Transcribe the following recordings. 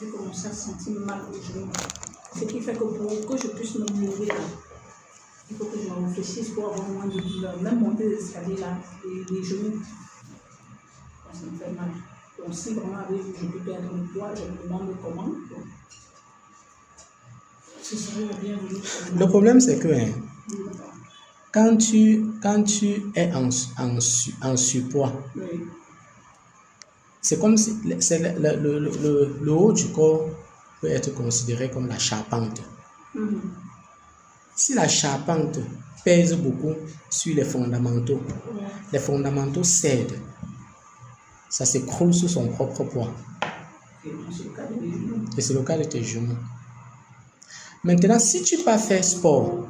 j'ai commencé à sentir mal au genou. Ce qui fait que pour que je puisse me lever, il faut que je me réfléchisse pour avoir moins de douleur. Même monter les escaliers là, les genoux, ça me fait mal. Donc si vraiment avec vous, je peux perdre le poids, je me demande comment. Donc, ce serait la bienvenue. Le problème, c'est que quand tu es en surpoids, Oui. c'est comme si le haut du corps peut être considéré comme la charpente. Si la charpente pèse beaucoup sur les fondamentaux cèdent. Ça s'écroule sous son propre poids. Et c'est le cas de tes genoux. Maintenant, si tu vas faire sport,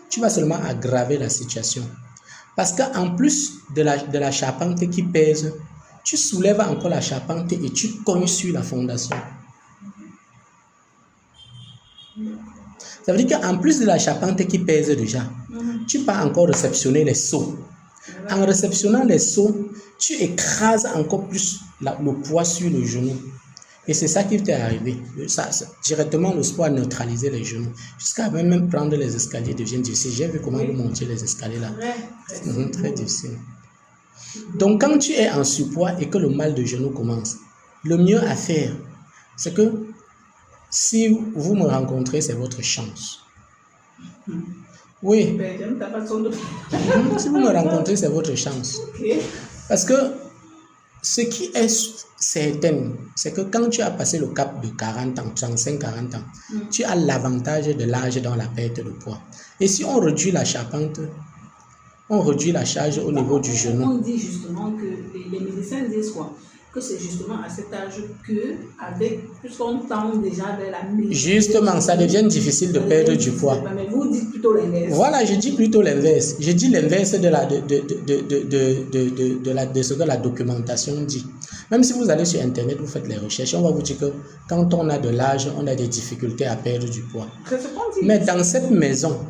tu vas seulement aggraver la situation. Parce qu'en plus de la charpente qui pèse, tu soulèves encore la charpente et tu cognes sur la fondation. Ça veut dire qu'en plus de la charpente qui pèse déjà, tu vas encore réceptionner les sauts. En réceptionnant les sauts, tu écrases encore plus le poids sur le genou. Et c'est ça qui t'est arrivé. Directement, le sport a neutralisé les genoux. Jusqu'à même prendre les escaliers devient difficile. J'ai vu comment vous montiez les escaliers là. Très difficile. Donc, quand tu es en surpoids et que le mal de genou commence, le mieux à faire, c'est que si vous me rencontrez, c'est votre chance. Oui. Si vous me rencontrez, c'est votre chance. Parce que ce qui est certain, c'est que quand tu as passé le cap de 40 ans, 35-40 ans, tu as l'avantage de l'âge dans la perte de poids. Et si on réduit la charpente, on réduit la charge au niveau du genou. On dit justement que les médecins disent quoi? Que c'est justement à cet âge puisqu'on tend déjà vers la médecine. Justement, ça devient difficile de perdre du poids. Mais vous dites plutôt l'inverse. Voilà, je dis plutôt l'inverse. Je dis l'inverse de ce que la documentation dit. Même si vous allez sur Internet, vous faites les recherches, on va vous dire que quand on a de l'âge, on a des difficultés à perdre du poids. Mais dans cette maison,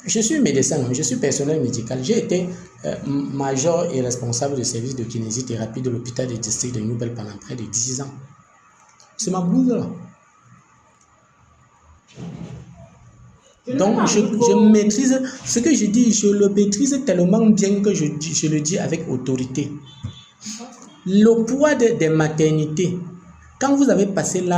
je suis médecin, je suis personnel médical. J'ai été major et responsable de service de kinésithérapie de l'hôpital du district de Nouvelle pendant près de 10 ans. C'est ma blouse là. Donc, je maîtrise ce que je dis, je le maîtrise tellement bien que je le dis avec autorité. Le poids des maternités, quand vous avez passé là,